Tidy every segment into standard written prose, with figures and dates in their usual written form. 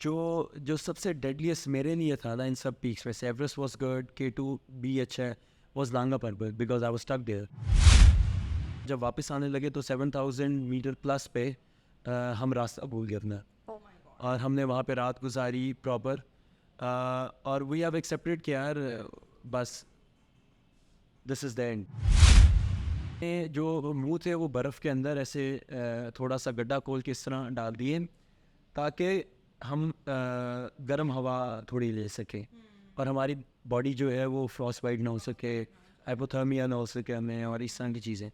जो जो सबसे डेडलीस्ट मेरे लिए था ना इन सब पीक्स में से, एवरेस्ट वाज गुड, K2 भी अच्छा है, was Nanga Parbat because I was stuck there. जब वापस आने लगे तो 7000 मीटर प्लस पे हम रास्ता भूल गए अपना, और हमने वहाँ पे रात गुजारी प्रॉपर। और वी हैव एक्सेप्टेड कि यार बस दिस इज़ द एंड। जो मुंह थे वो बर्फ़ के अंदर ऐसे थोड़ा सा गड्ढा खोल के इस तरह डाल दिए ताकि हम गर्म हवा थोड़ी ले सकें और हमारी बॉडी जो है वो फ्रॉस्ट बाइट ना हो सके, हाइपोथर्मिया ना हो सके हमें, और इस तरह की चीज़ें।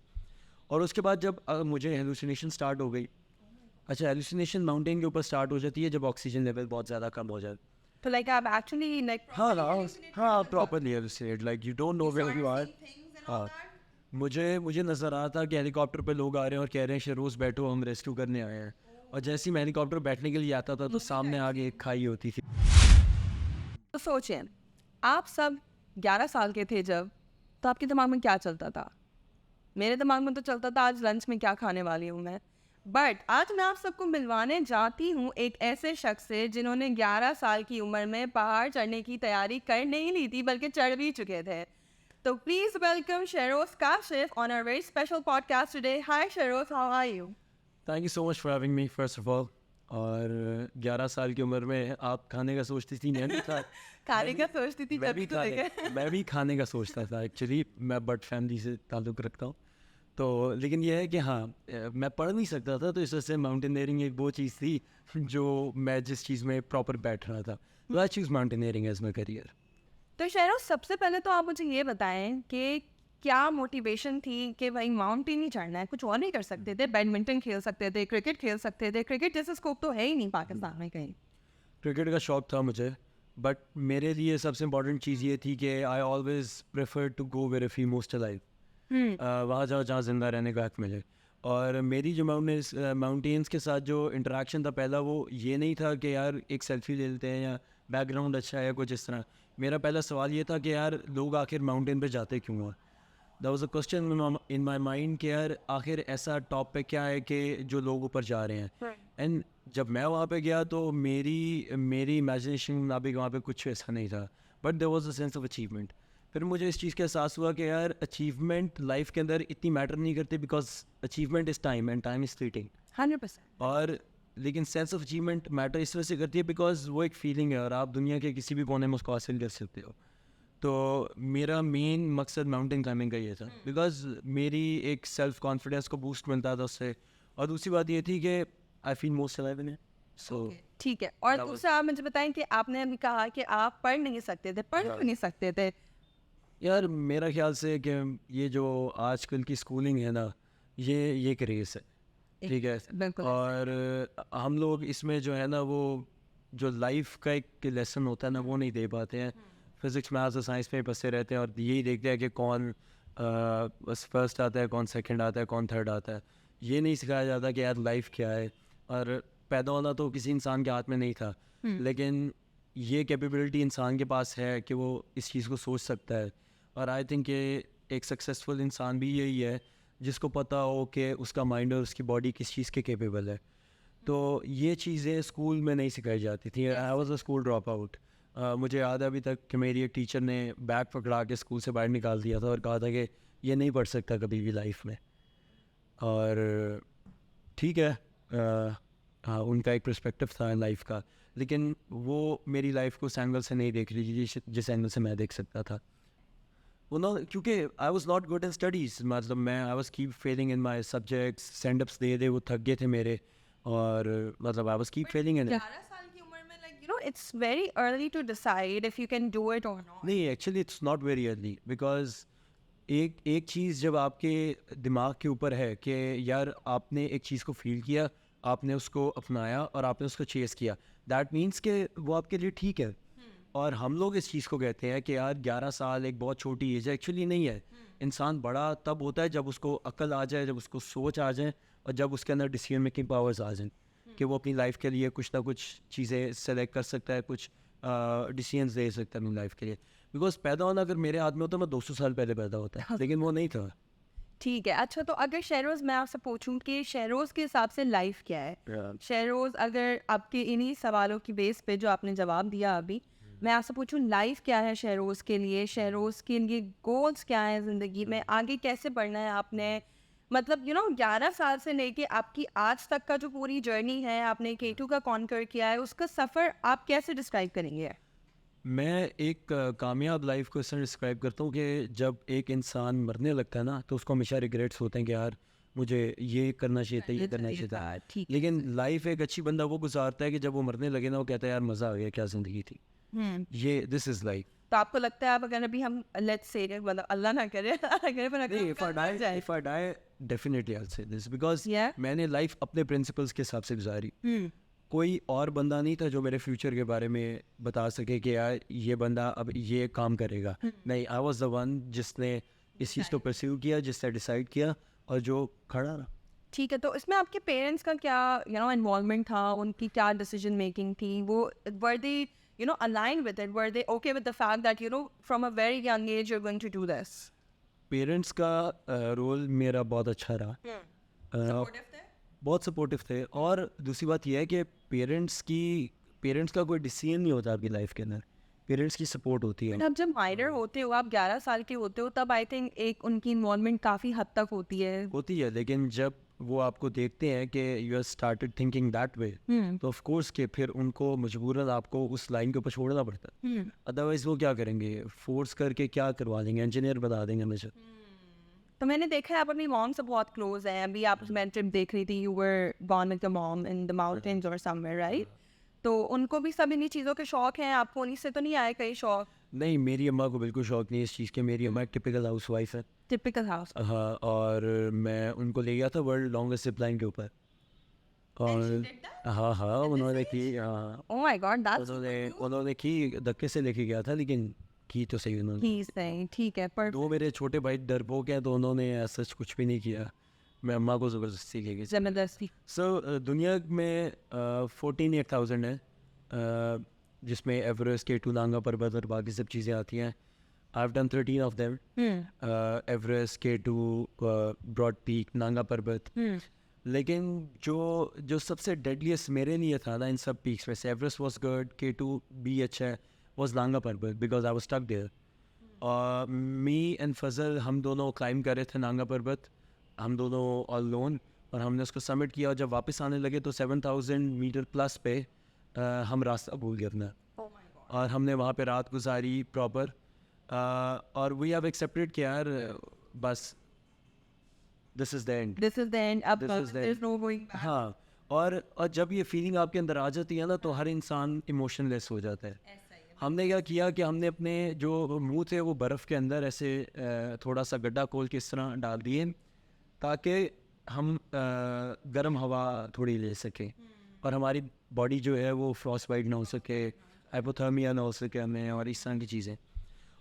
और उसके बाद जब मुझे हेलुसिनेशन स्टार्ट हो गई। अच्छा, हेलुसिनेशन माउंटेन के ऊपर स्टार्ट हो जाती है जब ऑक्सीजन लेवल बहुत ज़्यादा कम हो जाए। So like I'm actually like हाँ properly हाँ hallucinating हाँ, on the top. Properly hallucinate like you don't know You where you started are. seeing things and all हाँ, that. मुझे नज़र आया था कि हेलीकॉप्टर पे लोग आ रहे हैं और कह रहे हैं शरोज़ बैठो हम रेस्क्यू करने आए हैं। और जैसे ही मैं हेलीकॉप्टर बैठने के लिए आता था तो सामने आगे एक खाई होती थी। तो सोचिए, आप सब 11 साल के थे जब, तो आपके दिमाग में क्या चलता था? मेरे दिमाग में तो चलता था आज लंच में क्या खाने वाली हूँ मैं। बट आज मैं आप सबको मिलवाने जाती हूँ एक ऐसे शख्स से जिन्होंने 11 साल की उम्र में पहाड़ चढ़ने की तैयारी कर नहीं ली थी बल्कि चढ़ भी चुके थे। तो please welcome Sheroz Kashif on our very special podcast today. Hi Sheroz, how are you? Thank you so much for having me first of all. और 11 साल की उम्र में आप खाने का सोचती थी, मैं भी था। खाने का सोचती थी मैं तभी भी तो खाने देखे। मैं भी खाने का सोचता था एक्चुअली। मैं बट फैमिली से ताल्लुक़ रखता हूँ, तो लेकिन ये है कि हाँ, मैं पढ़ नहीं सकता था, तो इस वजह से माउंटेनियरिंग एक वो चीज़ थी जो मैं जिस चीज़ में प्रॉपर बैठ रहा था, तो I choose mountaineering as my career. तो शेरोज, सबसे पहले तो आप मुझे ये बताएं कि क्या मोटिवेशन थी कि भाई माउंटेन ही चढ़ना है, कुछ और नहीं कर सकते थे? बैडमिंटन खेल सकते थे, क्रिकेट खेल सकते थे। क्रिकेट जैसा स्कोप तो है ही नहीं पाकिस्तान में कहीं। क्रिकेट का शौक था मुझे, बट मेरे लिए सबसे इम्पॉर्टेंट चीज़ ये थी कि I always prefer to go where feel most alive. वहाँ जाओ जहाँ ज़िंदा रहने का हक मिले। और मेरी जो माउंटेन्स के साथ जो इंटरेक्शन था पहला, वो ये नहीं था कि यार एक सेल्फी ले लेते हैं या बैकग्राउंड अच्छा है कुछ इस तरह। मेरा पहला सवाल ये था कि यार लोग आखिर माउंटेन पे जाते क्यों हैं। That was a question in my mind कि यार आखिर ऐसा टॉप पे क्या है कि जो लोग ऊपर जा रहे हैं। एंड जब मैं वहाँ पे गया तो मेरी मेरी इमेजिनेशन में अभी वहाँ पे कुछ ऐसा नहीं था, but there was a sense of achievement. फिर मुझे इस चीज़ का एहसास हुआ कि यार अचीवमेंट लाइफ के अंदर इतनी मैटर नहीं करती, because achievement is time and time is fleeting. 100%। और लेकिन सेंस ऑफ अचीवमेंट मैटर इस वजह से करती है बिकॉज वो एक फीलिंग है और आप दुनिया के किसी भी कोने में उसको हासिल कर सकते हो। तो मेरा मेन मकसद माउंटेन क्लाइंबिंग का ये था, बिकॉज मेरी एक सेल्फ कॉन्फिडेंस को बूस्ट मिलता था उससे। और दूसरी बात ये थी कि I feel most alive in it. So ठीक है, और That was- दूसरा आप मुझे बताएं कि आपने अभी कहा कि आप पढ़ नहीं सकते थे, पढ़ क्यों नहीं सकते थे? यार मेरा ख्याल से कि ये जो आजकल की स्कूलिंग है ना, ये एक रेस है, ठीक है। बिल्कुल। और हम लोग इसमें जो है ना, वो जो लाइफ का एक लेसन होता है ना, वो नहीं दे पाते हैं। फिज़िक्स मैथ्स और साइंस में फंसे रहते हैं और यही देखते हैं कि कौन बस फर्स्ट आता है, कौन सेकंड आता है, कौन थर्ड आता है। ये नहीं सिखाया जाता कि यार लाइफ क्या है। और पैदा होना तो किसी इंसान के हाथ में नहीं था, लेकिन ये कैपेबिलिटी इंसान के पास है कि वो इस चीज़ को सोच सकता है। और आई थिंक कि एक सक्सेसफुल इंसान भी यही है जिसको पता हो कि उसका माइंड और उसकी बॉडी किस चीज़ के कैपेबल है। तो ये चीज़ें स्कूल में नहीं सिखाई जाती थी। I was a school drop out. मुझे याद है अभी तक कि मेरी एक टीचर ने बैग पकड़ा के स्कूल से बाहर निकाल दिया था और कहा था कि ये नहीं पढ़ सकता कभी भी लाइफ में। और ठीक है, हाँ, उनका एक पर्सपेक्टिव था लाइफ का, लेकिन वो मेरी लाइफ को उस एंगल से नहीं देख रही थी जिस एंगल से मैं देख सकता था। वो ना, क्योंकि I was not good in studies, मतलब मैं I was keep failing in my subjects. Sendups दे दे वो थक गए थे मेरे, और मतलब I was keep failing in. 11 साल की उम्र में like it's very early to decide if you can do it और नॉट। नहीं, actually it's not very early, because एक एक चीज़ जब आपके दिमाग के ऊपर है कि यार आपने एक चीज़ को फील किया, आपने उसको अपनाया और आपने उसको चेस किया, दैट मीन्स कि वो आपके लिए ठीक है। और हम लोग इस चीज़ को कहते हैं कि यार 11 साल एक बहुत छोटी एज है, एक्चुअली नहीं है। इंसान बड़ा तब होता है जब उसको अक्ल आ जाए, जब उसको सोच आ जाए, और जब उसके अंदर डिसीजन मेकिंग पावर्स आ जाएं कि वो अपनी लाइफ के लिए कुछ ना कुछ चीज़ें सेलेक्ट कर सकता है, कुछ डिसीजंस ले सकता है अपनी लाइफ के लिए। बिकॉज पैदा होना अगर मेरे हाथ में होता मैं 200 साल पहले पैदा होता, लेकिन वो नहीं था। ठीक है। अच्छा, तो अगर शहरोज़ मैं आपसे पूछूं कि शहरोज़ के हिसाब से लाइफ क्या है, शहरोज़ अगर आपके इन्हीं सवालों की बेस पे जो आपने जवाब दिया अभी, मैं आपसे पूछूं लाइफ क्या है शहरोज़ के लिए, शहरोज़ के लिए गोल्स क्या है ज़िंदगी में, आगे कैसे बढ़ना है आपने, मतलब 11 साल से लेके आपकी आज तक का जो पूरी जर्नी है, आपने K2 का कॉन्कर किया है, उसका सफ़र आप कैसे डिस्क्राइब करेंगे? मैं एक कामयाब लाइफ को इस तरह डिस्क्राइब करता हूँ कि जब एक इंसान मरने लगता है ना, तो उसको हमेशा रिग्रेट्स होते हैं कि यार मुझे ये करना चाहिए था, ये करना चाहिए था। ठीक है। लेकिन लाइफ एक अच्छी बंदा वो गुजारता है कि जब वो मरने लगे ना, वो कहता है यार मज़ा आ गया, क्या ज़िंदगी थी। ये दिस इज़ लाइफ। तो आपको लगता है आप अगर अभी हम लेट्स से मतलब अल्लाह ना करे अगर पर नहीं, अगर जाए if I die, definitely I'll say this because Yeah. मैंने लाइफ अपने प्रिंसिपल्स के हिसाब से गुजारी। कोई और बंदा नहीं था जो मेरे फ्यूचर के बारे में बता सके कि यार ये बंदा अब ये काम करेगा। नहीं, आई वाज द वन जिसने इस चीज़ को परस्यू किया, जिसने डिसाइड किया और जो खड़ा रहा। ठीक है। तो इसमें आपके पेरेंट्स का क्या इन्वॉल्वमेंट था, उनकी क्या डिसीजन मेकिंग थी, वो were they align with it, were they okay with the fact that from a very young age you are going to do this? Parents का रोल मेरा बहुत अच्छा रहा। बहुत सपोर्टिव थे और दूसरी बात यह है कि पेरेंट्स का कोई डिसीजन नहीं होता आपकी लाइफ के अंदर, पेरेंट्स की सपोर्ट होती है। अब जब माइनर होते हो, आप 11 साल के होते हो, तब आई थिंक एक उनकी इन्वॉल्वमेंट काफ़ी हद तक होती है। लेकिन जब वो आपको देखते हैं कि you are started thinking that way, तो ऑफ कोर्स के फिर उनको मजबूरन आपको उस लाइन के ऊपर छोड़ना पड़ता है। अदरवाइज वो क्या करेंगे, फोर्स करके क्या करवा देंगे, इंजीनियर बता देंगे मुझे। तो मैंने देखा है आप अपनी मॉम से बहुत क्लोज हैं। अभी आप मैं ट्रिप देख रही थी, you were gone with your mom in the mountains और समवेयर, राइट? तो उनको भी सब इन्हीं चीज़ों के शौक हैं, आपको उन्हीं से तो नहीं आए कई शौक? नहीं, मेरी अम्मा को बिल्कुल शौक नहीं है इस चीज़ के। मेरी अम्मा एक टिपिकल हाउस वाइफ है। Typical house. हाँ, और मैं उनको ले गया था वर्ल्ड लॉन्गेस्ट जिप लाइन के ऊपर और हाँ उन्होंने की। हाँ, ओह माय गॉड, दैट्स उन्होंने की, धक्के से लेके गया था लेकिन की तो सही उन्होंने। ही सही, ठीक है। पर दो मेरे छोटे भाई डरपोक हैं तो उन्होंने सच कुछ भी नहीं किया। मैं अम्मा को ज़बरदस्ती ले गई। ज़बरदस्ती। दुनिया में 14,800 है, जिसमें एवरेस्ट, K2, नांगा पर्वत और बाकी सब चीज़ें आती हैं। I have done 13 of them. Everest, K2, Broad Peak, Nanga Parbat. लेकिन जो सबसे डेडलीस्ट मेरे लिए था ना इन सब पीक्स में से, एवरेस्ट वाज गुड, K2 भी अच्छा है, was Nanga Parbat because I was stuck there. और मी एंड फजल हम दोनों क्लाइम कर रहे थे नांगा पर्वत, हम दोनों ऑल लोन, और हमने उसको सबमिट किया। और जब वापस आने लगे तो 7,000 मीटर प्लस पे हम रास्ता भूल गए अपना। और हमने वहाँ पे रात गुजारी प्रॉपर, और वी हैव एक्सेप्टेड कि यार बस this is the end. This is the end, अब This is the there is end. No going back. हाँ, और जब ये फीलिंग आपके अंदर आ जाती है ना तो हर इंसान इमोशनलेस हो जाता है। हमने क्या किया कि हमने अपने जो मुंह थे वो बर्फ़ के अंदर ऐसे थोड़ा सा गड्ढा खोल के इस तरह डाल दिए ताकि हम गर्म हवा थोड़ी ले सकें और हमारी बॉडी जो है वो फ्रॉस्ट बाइट ना हो सके, हाइपोथर्मिया ना हो सके हमें, और इस तरह की चीज़ें।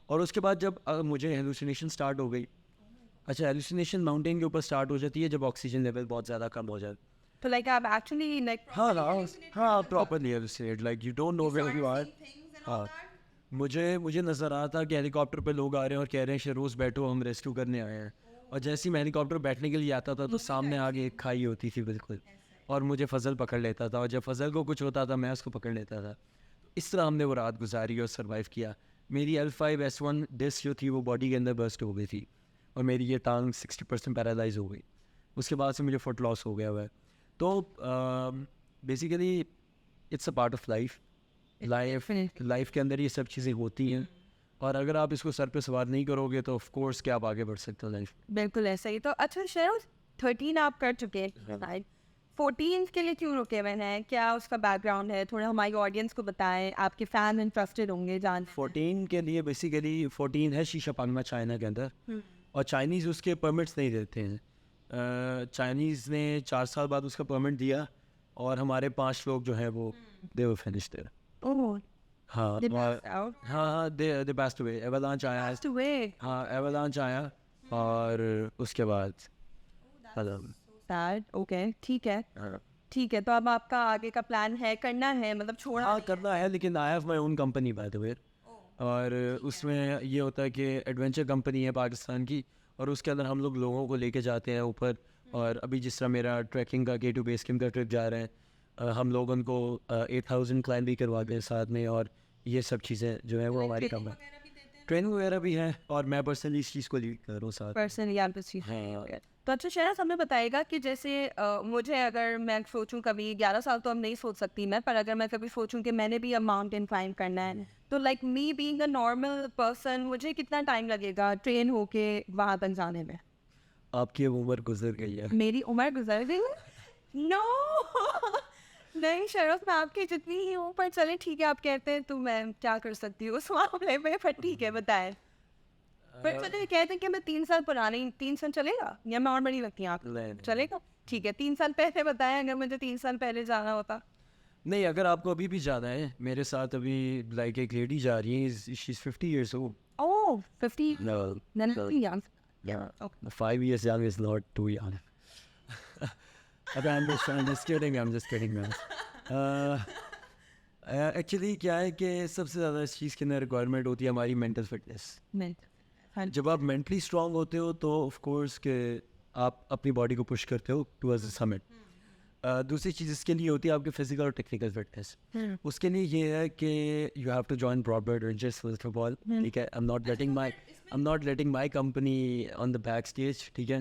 और उसके बाद जब मुझे हेलुसिनेशन स्टार्ट हो गई। अच्छा, हेलुसिनेशन माउंटेन के ऊपर स्टार्ट हो जाती है जब ऑक्सीजन लेवल बहुत ज़्यादा कम हो जाए। तो लाइक आप एक्चुअली लाइक हाँ, properly hallucinate, like you don't know where you are. हाँ, मुझे नज़र आ था कि हेलीकॉप्टर पे लोग आ रहे हैं और कह रहे हैं शरोज़ बैठो, हम रेस्क्यू करने आए हैं। और जैसे ही मैं हेलीकॉप्टर बैठने के लिए आता था तो सामने आगे एक खाई होती थी बिल्कुल, और मुझे फजल पकड़ लेता था, और जब फजल को कुछ होता था मैं उसको पकड़ लेता था। इस तरह हमने वो रात गुजारी और सर्वाइव किया। मेरी L5S1 डिस्क जो थी वो बॉडी के अंदर बर्स्ट हो गई थी और मेरी ये टांग 60% पैरालाइज हो गई। उसके बाद से मुझे फुट लॉस हो गया हुआ है। तो basically it's a part of life. Life के अंदर ये सब चीज़ें होती हैं, और अगर आप इसको सर पे सवार नहीं करोगे तो ऑफ कोर्स क्या आप आगे बढ़ सकते हो लाइफ। बिल्कुल ऐसा ही। तो अच्छा शेरोज, 13 आप कर चुके हैं, 14 के लिए क्यों रुके हुए हैं, क्या उसका बैकग्राउंड है, थोड़ा हमारी ऑडियंस को बताएं, आपके फैन इंटरेस्टेड होंगे जान। 14 के लिए बेसिकली 14 है शीशा पांगमा चाइना के अंदर, और चाइनीज़ उसके परमिट्स नहीं देते हैं। चाइनीज़ ने 4 साल बाद उसका परमिट दिया और हमारे 5 लोग जो हैं वो दे वर फिनिश देयर। ओह, हाँ, they passed out? हाँ, दे पास्ट अवे। एवलांच आया। Passed away. हाँ, एवलांच आया और उसके बाद खत्म। Sad. Okay, ठीक है। हाँ, ठीक है, तो अब आपका आगे का प्लान है, करना है, मतलब छोड़ा हाँ नहीं है? करना है, लेकिन I have my own company by the way. और उसमें ये होता है कि एडवेंचर कंपनी है पाकिस्तान की, और उसके अंदर हम लोगों को लेके जाते हैं ऊपर। और अभी जिस तरह मेरा ट्रैकिंग का K2 बेस कैंप का ट्रिप जा रहे हैं, हम लोग उनको 8000 क्लाइंब भी करवाते हैं साथ में, और ये सब चीज़ें जो है वो हमारी कम है। ट्रेनिंग वगैरह भी है, और मैं पर्सनली इस चीज़ को लीड कर रहा हूँ साथ। पर्सनली आप इस चीज़ हाँ। तो अच्छा शहनाज हमें बताएगा कि जैसे मुझे अगर मैं सोचूं कभी 11 साल तो अब नहीं सोच सकती मैं, पर अगर मैं कभी सोचूं कि मैंने भी अब माउंटेन क्लाइंब करना है, तो like me being a normal person मुझे कितना टाइम लगेगा ट्रेन होके वहाँ तक जाने में? आपकी अब उम्र गुजर गई है। मेरी उम्र गुजर गई है? नो नहीं शरफ, मैं आपकी जितनी ही हूँ, पर चले ठीक है आप कहते हैं तो मैं क्या कर सकती हूँ उस मामले में, पर ठीक है बताएं। पर चलिए कहते हैं कि मैं 3 साल पुरानी, 3 साल चलेगा या मैं और बड़ी लगती हूँ आप? नहीं। चलेगा ठीक है, 3 साल पहले बताएं अगर मुझे 3 साल पहले जाना होता। नहीं, अगर आपको अभी भी जाना है मेरे साथ, अभी लाइक एक लेडी जा रही है, she is 50 years old. Oh 50 No, then young. yeah. 5 years young is not too young. Okay, I'm just kidding, man. Actually क्या है कि सबसे ज़्यादा इस चीज़ के अंदर रिक्वायरमेंट होती है हमारी मेंटल फिटनेस। जब आप मेंटली स्ट्रांग होते हो तो ऑफ कोर्स के आप अपनी बॉडी को पुश करते हो टुवर्ड्स द समिट। दूसरी चीज़ इसके लिए होती है आपकी फिजिकल और टेक्निकल फिटनेस। उसके लिए ये है कि you have to join Broadbird adventures first of all, ठीक है। I am not letting my company on the back stage, ठीक है।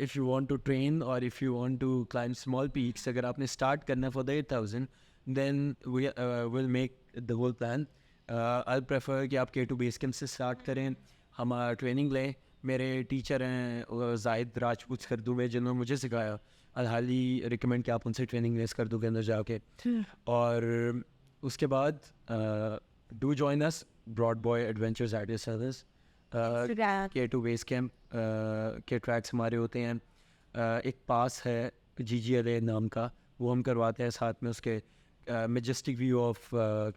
If you want to train और if you want to climb small peaks, अगर आपने start करना है for the 8000, then we will make the whole plan. I prefer कि आप K2 base camp से स्टार्ट करें, हमारा ट्रेनिंग लें। मेरे टीचर हैं जाहिद राजपूत खरदू में, जिन्होंने मुझे सिखाया। आई हाईली रिकमेंड कि आप उनसे ट्रेनिंग लें खरदू के अंदर जाके। और उसके बाद do join us Broad Boy Adventures at your service. K2 base camp के ट्रैक्स हमारे होते हैं। एक पास है GGLA नाम का, वो हम करवाते हैं साथ में उसके majestic view of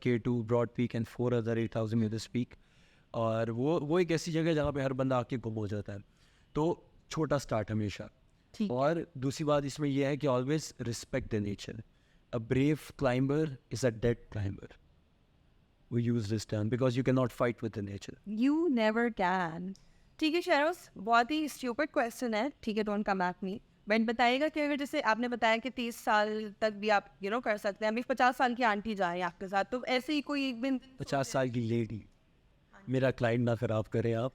K2 Broad Peak and 4 other 8000 metres peak. और वो एक ऐसी जगह है जहाँ पे हर बंदा आके गुम हो जाता है, तो छोटा स्टार्ट हमेशा। और दूसरी बात इसमें यह है कि always respect the nature. A brave climber is a dead climber. We use this term because you can not fight with the nature. You never can. ठीक है शहरोज, बहुत ही स्टूपिड क्वेश्चन है, ठीक है, don't come at me, but बताइएगा कि अगर जैसे आपने बताया कि 30 साल तक भी आप कर सकते हैं, अभी 50 साल की आंटी जा रही है आपके साथ, तो ऐसे ही कोई एक दिन 50 साल की लेडी, मेरा क्लाइंट ना खराब करें आप।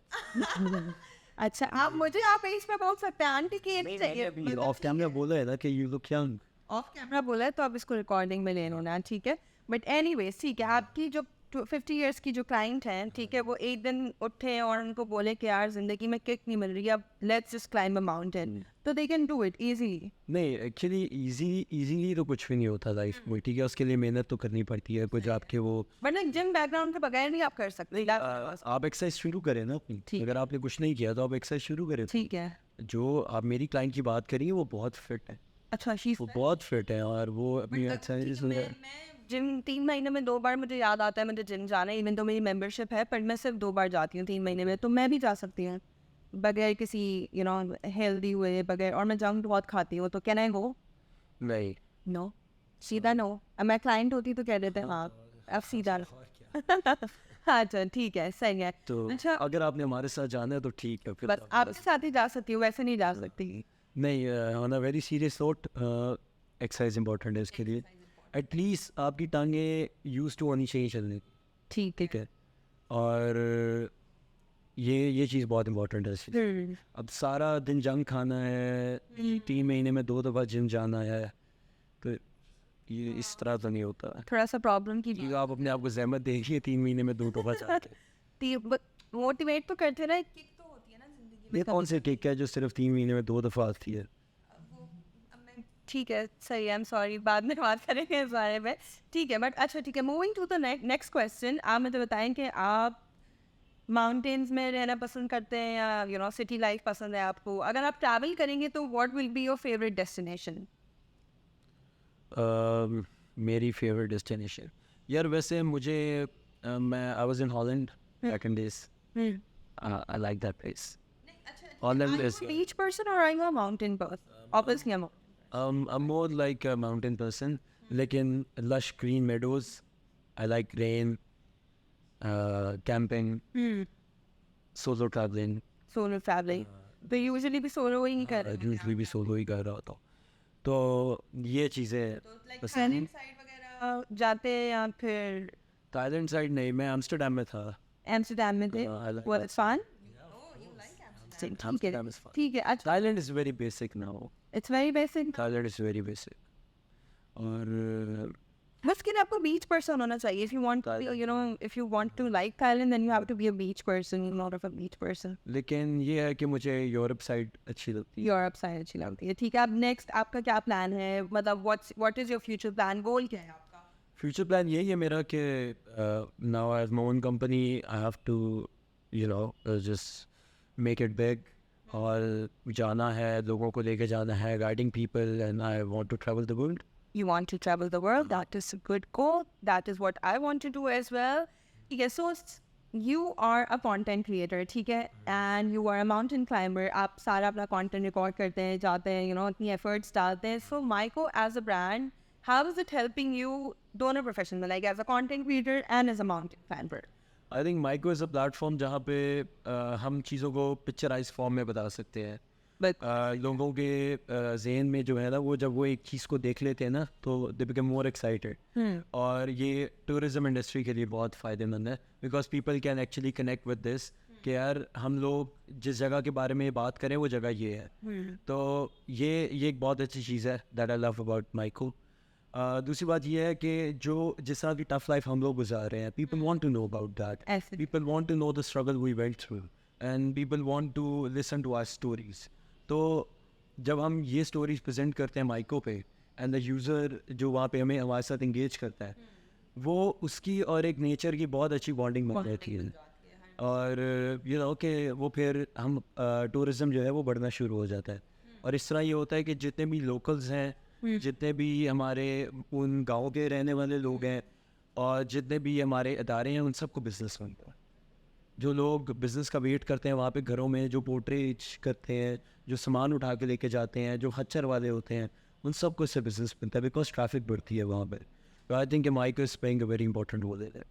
अच्छा आप एज पे बोल सकते हैं, आंटी की एज चाहिए। ऑफ कैमरा बोला है ना कि you look young. Of camera बोला है तो अब इसको रिकॉर्डिंग में ले लेना, ठीक है। बट एनीवेज ठीक है, आपकी जो 50 इयर्स की जो क्लाइंट हैं, ठीक है, वो एक दिन उठे और उनको बोले कि यार जिंदगी में किक नहीं मिल रही, अब let's just climb a mountain, तो they can do it easily. नहीं, एक्चुअली इजीली तो कुछ भी नहीं होता लाइफ में, ठीक है। उसके लिए मेहनत तो करनी पड़ती है कुछ आपके वो, बट लाइक जिम बैकग्राउंड के बगैर नहीं आप कर सकते। आप एक्सरसाइज शुरू करें ना अपनी। अगर आपने कुछ नहीं किया तो आप एक्सरसाइज शुरू करें। ठीक है, जो आप मेरी क्लाइंट की बात करिए वो बहुत फिट है। अच्छा वो बहुत फिट है और वो अपनी एक्सरसाइज जिम 3 महीने में 2 बार, मुझे याद आता है मुझे जिम जाना है, इवन तो मेरी मेंबरशिप है, पर मैं सिर्फ 2 बार जाती हूँ 3 महीने में, तो मैं भी जा सकती हूँ बगैर किसी हेल्दी हुए बगैर। और मैं जंक बहुत खाती हूँ, तो कैन आई गो? नहीं, नो, सीधा नो। अब मैं क्लाइंट होती तो कह देते हैं हाँ, अब सीधा हाँ चल ठीक है, सही है। तो अच्छा, अगर आपने हमारे साथ जाना है तो ठीक है, फिर बस आपके साथ ही जा सकती हूँ, वैसे नहीं जा सकती। नहीं। On a very serious note, exercise important है इसके लिए। एटलीस्ट आपकी टांगें यूज टू होनी चाहिए चलने की, ठीक है। और ये चीज़ बहुत इंपॉर्टेंट है इस चीज़। अब सारा दिन जंक खाना है, 3 महीने में 2 दफ़ा जिम जाना है, तो ये इस तरह तो नहीं होता है। थोड़ा सा प्रॉब्लम की क्योंकि आप अपने आप को जहमत देखिए 3 महीने में 2 दफ़ा जाके। मोटिवेट तो करते रहे, किक तो होती है ना जिंदगी ये कौन से टिक है जो सिर्फ 3 महीने में 2 दफ़ा आती है? ठीक है, सही है, आई एम सॉरी, बाद में बात करेंगे इस बारे में, ठीक है। बट अच्छा ठीक है, moving to the next question, आप मुझे बताएं कि आप माउंटेन्स में रहना पसंद करते हैं या सिटी लाइफ पसंद है आपको? अगर आप ट्रैवल करेंगे तो what will be your favourite destination? मेरी फेवरेट डेस्टिनेशन यार, वैसे मुझे मैं I was in Holland back in days. I like that place. Holland is beach person और I am a mountain person, obviously I am I'm more like a mountain person, लेकिन lush green meadows, I like rain, camping, solo traveling. Solo travelling तो usually भी solo ही कर रहे हैं usually भी solo ही कर रहा होता हूँ। तो ये चीज़ें थाईलैंड साइड वगैरह जाते हैं या फिर थाईलैंड साइड नहीं, मैं एम्स्टरडेम में था। एम्स्टरडेम में थे I like वो फन ठीक है Amsterdam is fun. ठीक है अच्छा Thailand is very basic now. It's very basic Thailand is very basic. और बस कि आपको बीच पर्सन होना चाहिए if you want you know if you want to like Thailand then you have to be a beach person not a beach person लेकिन ये है कि मुझे यूरोप साइड अच्छी लगती है। यूरोप साइड अच्छी लगती है ठीक है अब नेक्स्ट आपका क्या प्लान है मतलब what is your future plan goal क्या है आपका फ्यूचर प्लान यही है मेरा कि now I have my own company, I have to you know just make it big और जाना है, लोगों को लेके जाना है, guiding people, and I want to travel the world. you want to travel the world that is a good goal that is what I want to do as well ठीक है so you are a content creator ठीक है and you are a mountain climber आप सारा अपना content record करते हैं जाते हैं you know अपनी efforts डालते हैं so Myco as a brand how is it helping you दोनों profession में like as a content creator and as a mountain climber I think Miko is a platform जहाँ पे हम चीज़ों को पिक्चराइज फॉर्म में बता सकते हैं। but लोगों के जहन में जो है ना, वो जब वो एक चीज़ को देख लेते हैं ना तो दे बिकम मोर एक्साइटेड। और ये टूरिज्म इंडस्ट्री के लिए बहुत फ़ायदेमंद है because people can actually connect with this कि यार हम लोग जिस जगह के बारे में बात करें वो जगह ये है। तो ये एक बहुत अच्छी चीज़ है that I love about Miko. दूसरी बात ये है कि जो जिस तरह की टफ लाइफ हम लोग गुजार रहे हैं, people want to know about that, ऐसे people want to know the struggle we went through and people want to listen to our stories. तो जब हम ये स्टोरीज प्रेजेंट करते हैं माइको पे एंड द यूज़र जो वहाँ पे हमें हमारे साथ इंगेज करता है, वो उसकी और एक नेचर की बहुत अच्छी बॉन्डिंग बन जाती है। और यू नो कि वो फिर हम टूरिज़्म जो है वो बढ़ना शुरू हो जाता है। और इस तरह ये होता है कि जितने भी लोकल्स हैं, जितने भी हमारे उन गाँव के रहने वाले लोग हैं और जितने भी हमारे इदारे हैं, उन सबको बिज़नेस बनता है। जो लोग बिज़नेस का वेट करते हैं वहाँ पे घरों में, जो पोर्ट्रेज करते हैं, जो सामान उठा के लेके जाते हैं, जो खच्चर वाले होते हैं, उन सबको इससे बिज़नेस बनता है बिकॉज ट्रैफिक बढ़ती है वहाँ पर। तो I think Miko is playing a very important role in it.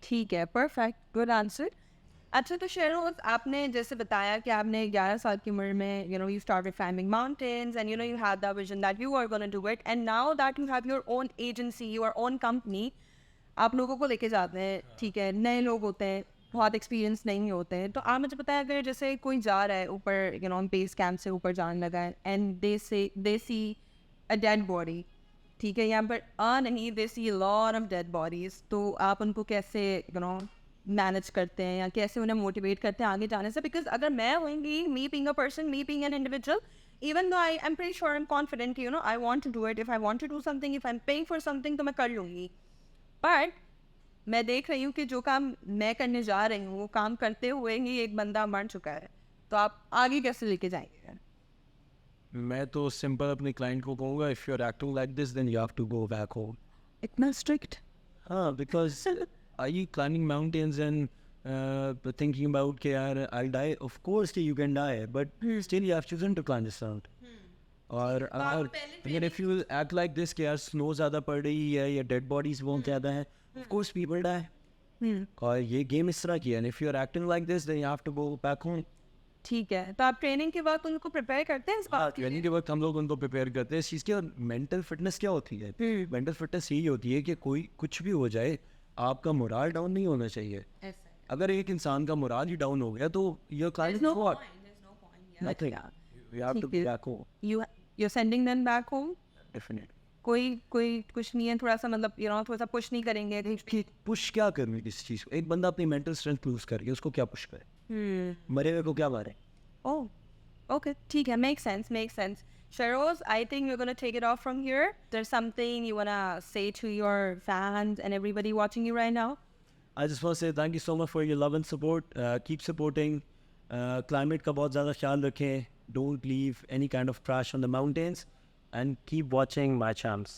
ठीक है परफेक्ट गुड आंसर अच्छा तो शेरोज आपने जैसे बताया कि आपने 11 साल की उम्र में you know you started climbing mountains and you know you had the vision that you are gonna do it and now that you have your own agency your own company आप लोगों को लेके जाते हैं ठीक है नए लोग होते हैं बहुत एक्सपीरियंस नहीं होते हैं तो आप मुझे बताया अगर जैसे कोई जा रहा है ऊपर यू नो बेस कैंप से ऊपर जाने लगा है and they see a dead body ठीक है यहाँ पर नहीं they see lot of dead bodies तो आप उनको कैसे यू नो मैनेज करते हैं या कैसे उन्हें मोटिवेट करते हैं आगे जाने से बिकॉज अगर मैं होंगी me being a person me being an individual even though I am pretty sure I am confident you know I want to do it if I want to do something if I am paying for something तो मैं कर लूँगी but मैं देख रही हूँ कि जो काम मैं करने जा रही हूँ वो काम करते हुए ही एक बंदा मर चुका है तो आप आगे कैसे लेके जाएंगे मैं तो सिंपल अपने क्लाइंट को कहूँगा, if you are acting like this then you have to go back home. इतना स्ट्रिक्ट हाँ, because are you climbing mountains and thinking about कि यार I'll die? Of course you can die, but still you have chosen to climb this mountain. और अगर if you act like this कि यार snow ज़्यादा पड़ रही है या dead bodies बहुत ज़्यादा है, of course people die. और ये गेम इस तरह की है, and if you are acting like this then you have to go back home. ठीक है तो आप ट्रेनिंग के वक्त उनको प्रिपेयर करते हैं इस बात के ट्रेनिंग के वक्त हम लोग उनको प्रिपेयर करते हैं इस चीज़ की। और मेंटल फिटनेस क्या होती है? मेंटल फिटनेस यही होती है कि कोई कुछ भी हो जाए, आपका मोराल डाउन नहीं होना चाहिए। अगर एक इंसान का मोराल ही डाउन हो गया तो your client no point. There's no point. Yeah. nothing. You have to ठीक है। be back home. You're sending them back home. Definitely. कोई कुछ नहीं है थोड़ा सा मतलब यू नो थोड़ा सा पुश नहीं करेंगे कि पुश क्या करनी किसी चीज़ को? एक बंदा अपनी मेंटल स्ट्रेंथ लूज करके उसको क्या पुश करे? मरे हुए को क्या मारे? ओह ओके ठीक है make sense Sharoz, I think we're going to take it off from here. There's something you want to say to your fans and everybody watching you right now? I just want to say thank you so much for your love and support. Keep supporting. Climate का बहुत ज़्यादा ख्याल रखें. Don't leave any kind of trash on the mountains. And keep watching my channels.